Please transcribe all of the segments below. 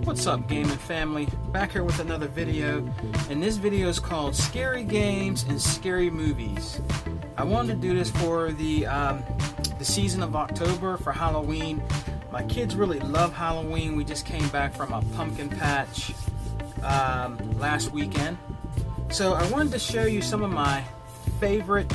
What's up, gaming family? Back here with another video, and this video is called Scary Games and Scary Movies. I wanted to do this for the season of October for Halloween. My kids really love Halloween. We just came back from a pumpkin patch last weekend. So I wanted to show you some of my favorite,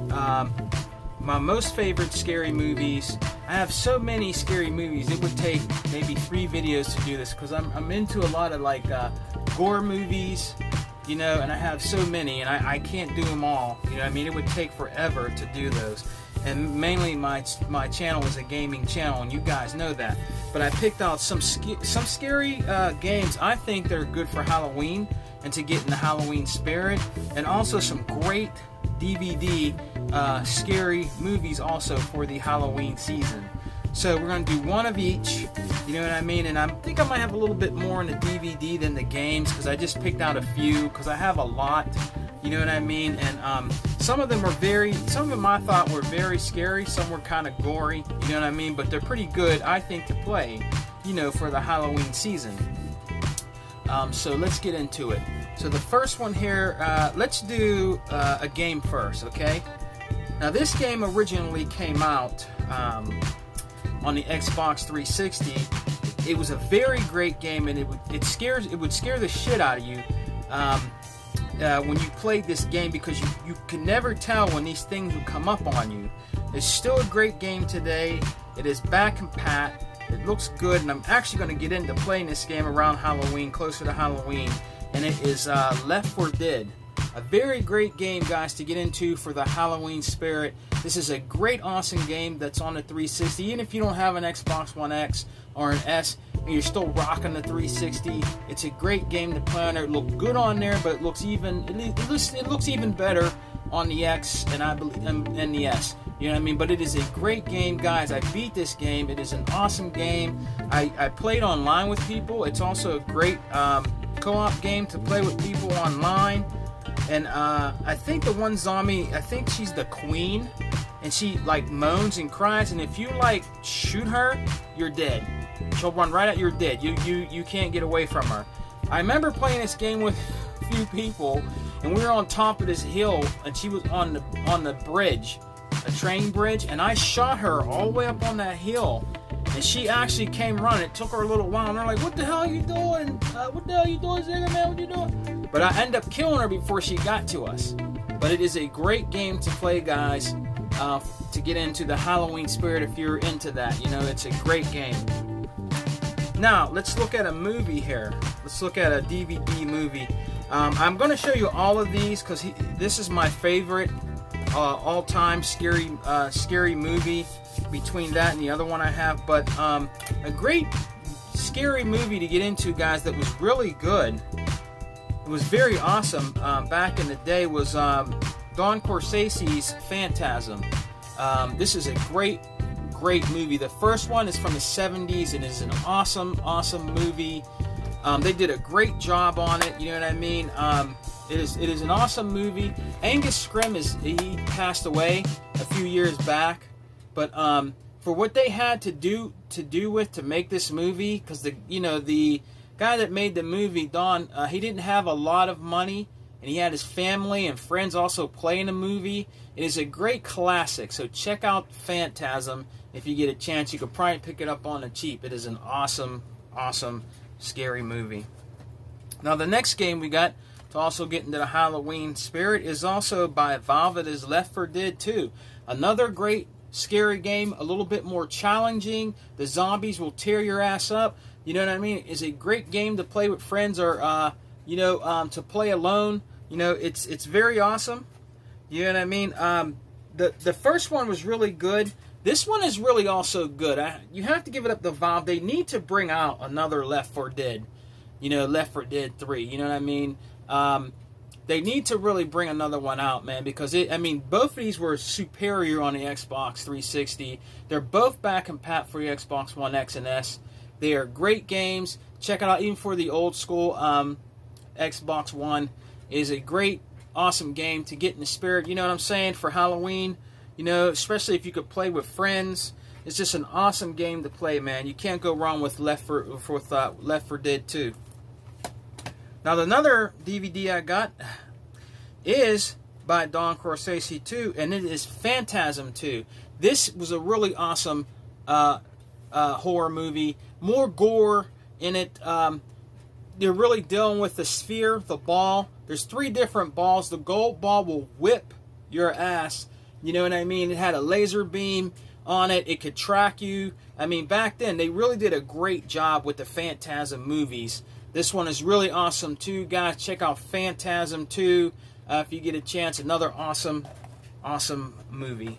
my most favorite scary movies. I have so many scary movies, it would take maybe 3 videos to do this, because I'm into a lot of like gore movies, you know, and I have so many, and I can't do them all, you know what I mean? It would take forever to do those, and mainly my channel is a gaming channel, and you guys know that. But I picked out some scary games I think that are good for Halloween and to get in the Halloween spirit, and also some great DVD scary movies also for the Halloween season. So we're going to do one of each, you know what I mean? And I think I might have a little bit more in the DVD than the games, because I just picked out a few, because I have a lot, you know what I mean? And some of them I thought were very scary, some were kind of gory, you know what I mean? But they're pretty good, I think, to play, you know, for the Halloween season. So let's get into it. So the first one here, let's do a game first, okay? Now this game originally came out on the Xbox 360. It was a very great game, and it would scare the shit out of you when you played this game, because you can never tell when these things would come up on you. It's still a great game today. It is back and pat. It looks good, and I'm actually going to get into playing this game around Halloween, closer to Halloween. And it is Left 4 Dead. A very great game, guys, to get into for the Halloween spirit. This is a great, awesome game that's on the 360. Even if you don't have an Xbox One X or an S, and you're still rocking the 360, it's a great game to play on there. It looks good on there, but it looks even better on the X and I believe and the S. You know what I mean? But it is a great game, guys. I beat this game. It is an awesome game. I played online with people. It's also a great co-op game to play with people online. And I think the one zombie, I think she's the queen, and she like moans and cries, and if you like shoot her, you're dead. She'll run right at you, you're dead. You can't get away from her. I remember playing this game with a few people, and we were on top of this hill, and she was on the bridge, a train bridge, and I shot her all the way up on that hill. And she actually came running. It took her a little while. And they're like, "What the hell are you doing? What the hell are you doing, Zigger, man? What you doing?" But I ended up killing her before she got to us. But it is a great game to play, guys, to get into the Halloween spirit if you're into that. You know, it's a great game. Now, let's look at a movie here. Let's look at a DVD movie. I'm going to show you all of these, because this is my favorite all-time scary movie. Between that and the other one I have, but a great scary movie to get into, guys, that was really good. It was very awesome back in the day, was Don Scorsese's Phantasm. This is a great movie. The first one is from the 70s and is an awesome movie. They did a great job on it, you know what I mean? It is an awesome movie. Angus Scrimm he passed away a few years back. But for what they had to do to make this movie, because the guy that made the movie, Don, he didn't have a lot of money, and he had his family and friends also playing the movie. It is a great classic, so check out Phantasm if you get a chance. You could probably pick it up on the cheap. It is an awesome scary movie. Now the next game we got to also get into the Halloween spirit is also by Valve. It is Left 4 Dead 2. Another great scary game, a little bit more challenging. The zombies will tear your ass up. You know what I mean? It's a great game to play with friends, or to play alone. You know, it's very awesome. You know what I mean? The first one was really good. This one is really also good. You have to give it up to Valve. They need to bring out another Left 4 Dead. You know, Left 4 Dead 3. You know what I mean? They need to really bring another one out, man, because both of these were superior on the Xbox 360. They're both back and pat for the Xbox One X and S. They are great games. Check it out, even for the old school Xbox One. It is a great, awesome game to get in the spirit, you know what I'm saying, for Halloween. You know, especially if you could play with friends. It's just an awesome game to play, man. You can't go wrong with Left 4 Dead 2. Now, another DVD I got is by Don Corsesi 2, and it is Phantasm 2. This was a really awesome horror movie. More gore in it. They're really dealing with the sphere, the ball. There's 3 different balls. The gold ball will whip your ass. You know what I mean? It had a laser beam on it. It could track you. I mean, back then, they really did a great job with the Phantasm movies. This one is really awesome, too, guys. Check out Phantasm 2 if you get a chance. Another awesome, awesome movie.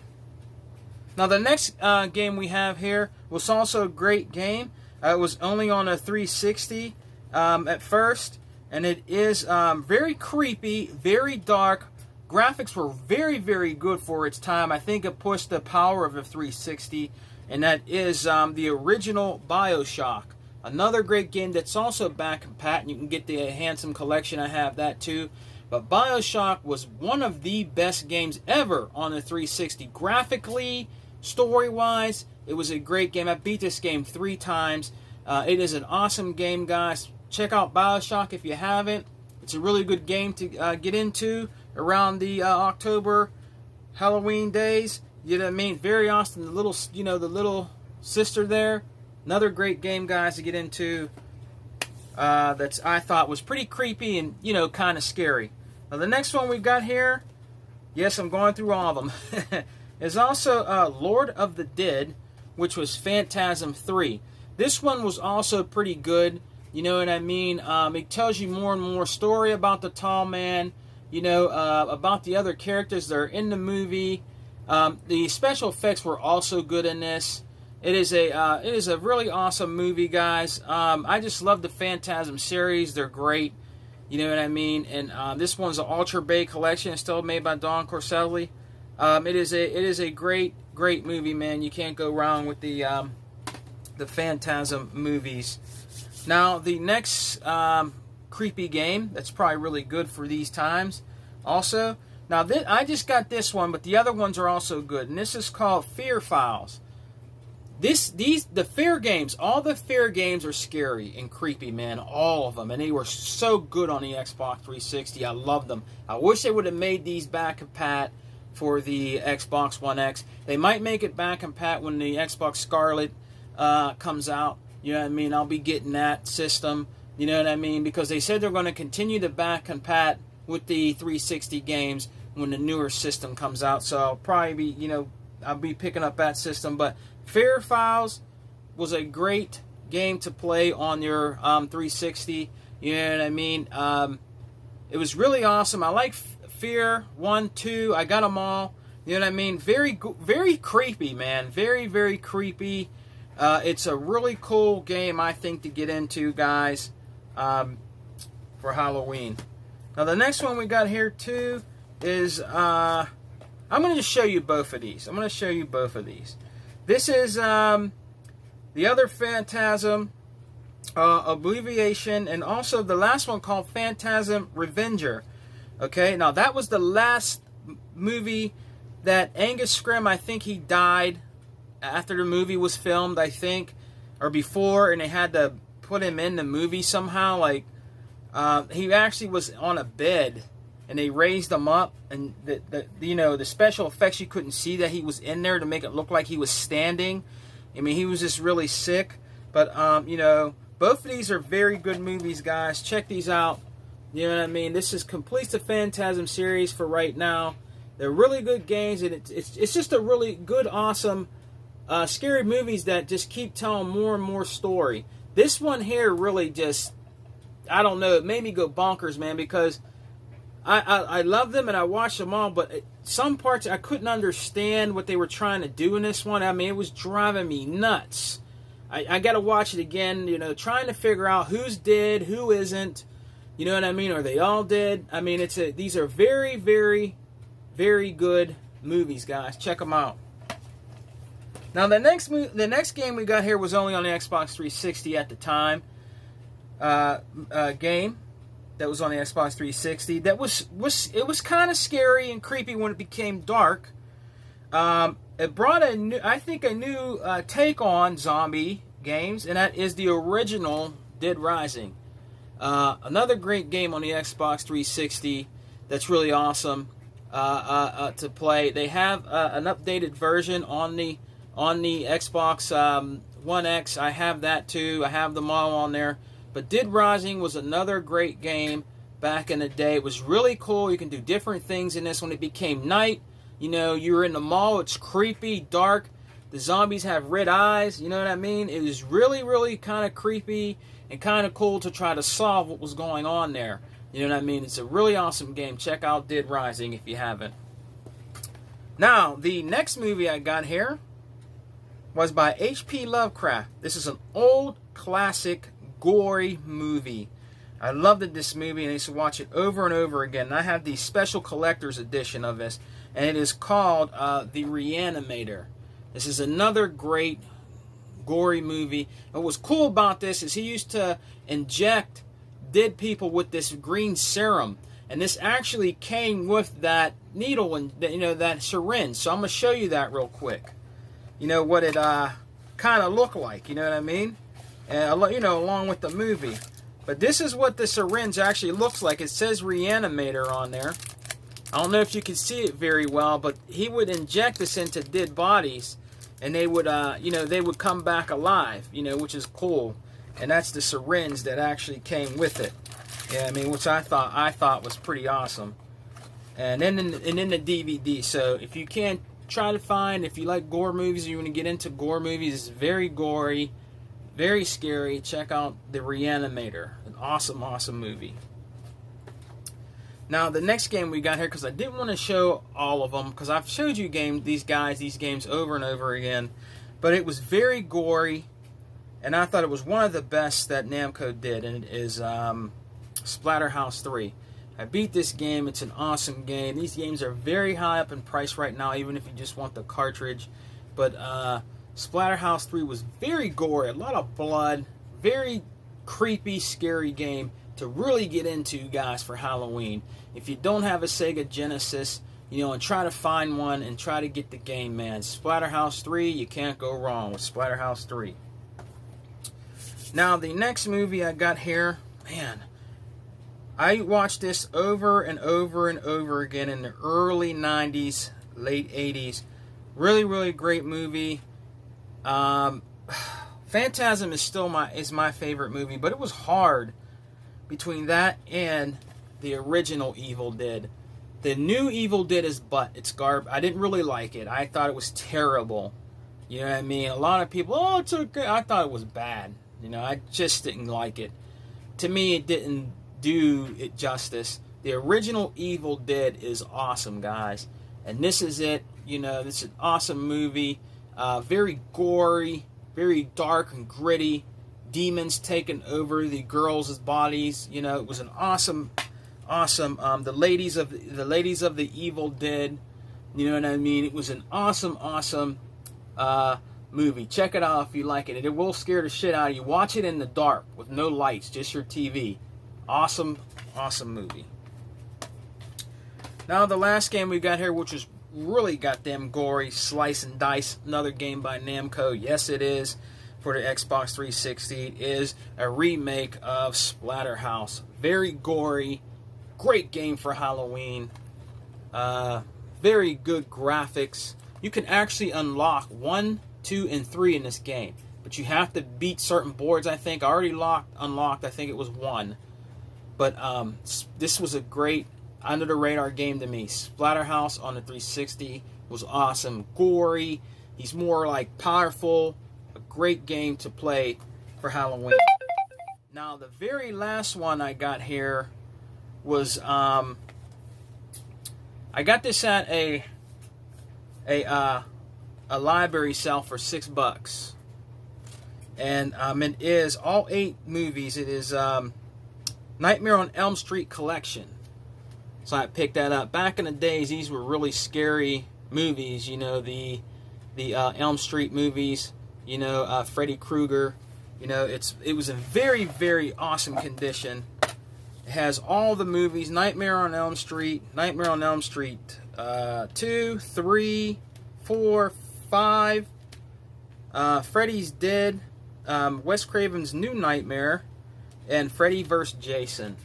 Now, the next game we have here was also a great game. It was only on a 360 at first, and it is very creepy, very dark. Graphics were very, very good for its time. I think it pushed the power of a 360, and that is the original BioShock. Another great game that's also back and pat, and you can get the handsome collection. I have that too. But BioShock was one of the best games ever on the 360. Graphically, story-wise, it was a great game. I beat this game 3 times. It is an awesome game, guys. Check out BioShock if you haven't. It's a really good game to get into around the October Halloween days. You know what I mean? Very awesome. The little, the little sister there. Another great game, guys, to get into. That's I thought was pretty creepy and kind of scary. Now the next one we got here. Yes, I'm going through all of them. Is also Lord of the Dead, which was Phantasm 3. This one was also pretty good. You know what I mean? It tells you more and more story about the tall man. About the other characters that are in the movie. The special effects were also good in this. It is a really awesome movie, guys. I just love the Phantasm series. They're great. You know what I mean? And this one's an Ultra Bay collection. It's still made by Don Corsesi. It is a great movie, man. You can't go wrong with the Phantasm movies. Now the next creepy game that's probably really good for these times. Also, now I just got this one, but the other ones are also good, and this is called Fear Files. The Fear games, all the Fear games are scary and creepy, man. All of them, and they were so good on the Xbox 360. I love them. I wish they would have made these back and pat for the Xbox One X. They might make it back and pat when the Xbox Scarlet comes out. You know what I mean? I'll be getting that system. You know what I mean? Because they said they're going to continue to back and pat with the 360 games when the newer system comes out. So I'll probably be, I'll be picking up that system. But Fear Files was a great game to play on your 360. You know what I mean? It was really awesome. I like Fear 1, 2. I got them all. You know what I mean? Very, very creepy, man. Very, very creepy. It's a really cool game, I think, to get into, guys, for Halloween. Now, the next one we got here, too, is, I'm going to just show you both of these. This is the other Phantasm, Obliviation, and also the last one called Phantasm Revenger. Okay, now that was the last movie that Angus Scrimm, I think he died after the movie was filmed, I think, or before, and they had to put him in the movie somehow. Like, he actually was on a bed, and they raised him up, and the special effects, you couldn't see that he was in there to make it look like he was standing. I mean, he was just really sick. But both of these are very good movies, guys. Check these out. You know what I mean? This is completes the Phantasm series for right now. They're really good games, and it's just a really good, awesome, scary movies that just keep telling more and more story. This one here really just, I don't know, it made me go bonkers, man, because I love them and I watched them all, but some parts I couldn't understand what they were trying to do in this one. I mean, it was driving me nuts. I got to watch it again, trying to figure out who's dead, who isn't. You know what I mean? Are they all dead? I mean, these are very, very, very good movies, guys. Check them out. Now, the next game we got here was only on the Xbox 360 at the time. Game that was on the Xbox 360. It was kind of scary and creepy when it became dark. it brought a new, I think, a new take on zombie games, and that is the original Dead Rising. Another great game on the Xbox 360 that's really awesome to play. They have an updated version on the Xbox One X. I have that too. I have them all on there. But Dead Rising was another great game back in the day. It was really cool. You can do different things in this. When it became night, you know, you were in the mall. It's creepy, dark. The zombies have red eyes. You know what I mean? It was really, really kind of creepy and kind of cool to try to solve what was going on there. You know what I mean? It's a really awesome game. Check out Dead Rising if you haven't. Now, the next movie I got here was by H.P. Lovecraft. This is an old classic gory movie. I loved this movie and I used to watch it over and over again. And I have the special collector's edition of this, and it is called The Reanimator. This is another great gory movie. What was cool about this is he used to inject dead people with this green serum, and this actually came with that needle and that syringe. So I'm gonna show you that real quick. You know what it kind of looked like. You know what I mean? And along with the movie. But this is what the syringe actually looks like. It says Reanimator on there. I don't know if you can see it very well, but he would inject this into dead bodies, and they would, they would come back alive, which is cool. And that's the syringe that actually came with it. Yeah, I mean, which I thought was pretty awesome. And then in the DVD. So if you can try to find, if you like gore movies, or you want to get into gore movies, it's very gory, very scary. Check out The Reanimator. An awesome, awesome movie. Now, the next game we got here, because I didn't want to show all of them, because I've showed you these games over and over again, but it was very gory, and I thought it was one of the best that Namco did, and it is Splatterhouse 3. I beat this game. It's an awesome game. These games are very high up in price right now, even if you just want the cartridge. But Splatterhouse 3 was very gory, a lot of blood, very creepy, scary game to really get into, guys, for Halloween. If you don't have a Sega Genesis, and try to find one and try to get the game, man. Splatterhouse 3, you can't go wrong with Splatterhouse 3. Now, the next movie I got here, man, I watched this over and over and over again in the early 90s, late 80s. Really, really great movie. Phantasm is still my favorite movie, but it was hard between that and the original Evil Dead. The new Evil Dead is it's garbage. I didn't really like it. I thought it was terrible. You know what I mean? A lot of people, oh, it's okay. I thought it was bad. I just didn't like it. To me, it didn't do it justice. The original Evil Dead is awesome, guys. And this is it. This is an awesome movie. Very gory, very dark and gritty. Demons taking over the girls' bodies. It was an awesome. The ladies of the Evil Dead. You know what I mean? It was an awesome movie. Check it out if you like it. It will scare the shit out of you. Watch it in the dark with no lights, just your TV. Awesome movie. Now the last game we got here, which was really goddamn gory, Slice and Dice, another game by Namco. Yes, it is, for the Xbox 360. It is a remake of Splatterhouse. Very gory, great game for Halloween. Very good graphics. You can actually unlock 1, 2, and 3 in this game, but you have to beat certain boards. I think I already unlocked. I think it was 1, but this was a great under the radar game to me. Splatterhouse on the 360 was awesome, gory. He's more like powerful. A great game to play for Halloween. Now the very last one I got here was I got this at a library sale for $6, and it is all 8 movies. It is Nightmare on Elm Street collection. So I picked that up. Back in the days, these were really scary movies. The Elm Street movies. Freddy Krueger. It was in very, very awesome condition. It has all the movies. Nightmare on Elm Street, 2, 3, 4, 5, Freddy's Dead, Wes Craven's New Nightmare, and Freddy vs. Jason.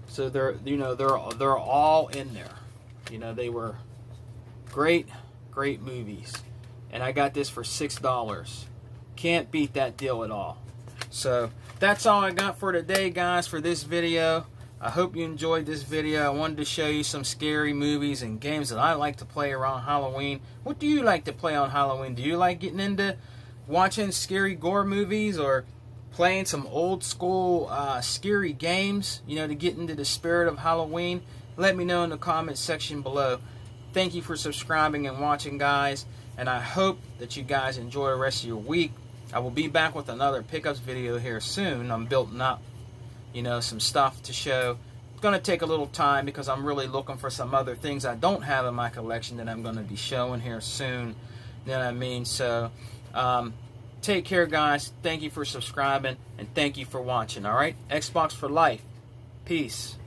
So they're all in there. They were great movies, and I got this for $6. Can't beat that deal at all. So that's all I got for today, guys, for this video. I hope you enjoyed this video. I wanted to show you some scary movies and games that I like to play around Halloween. What do you like to play on Halloween? Do you like getting into watching scary gore movies or playing some old school scary games, to get into the spirit of Halloween? Let me know in the comment section below. Thank you for subscribing and watching, guys, and I hope that you guys enjoy the rest of your week. I will be back with another pickups video here soon. I'm building up, some stuff to show. It's going to take a little time because I'm really looking for some other things I don't have in my collection that I'm going to be showing here soon. You know what I mean? So, take care, guys. Thank you for subscribing, and thank you for watching, alright? Xbox for life. Peace.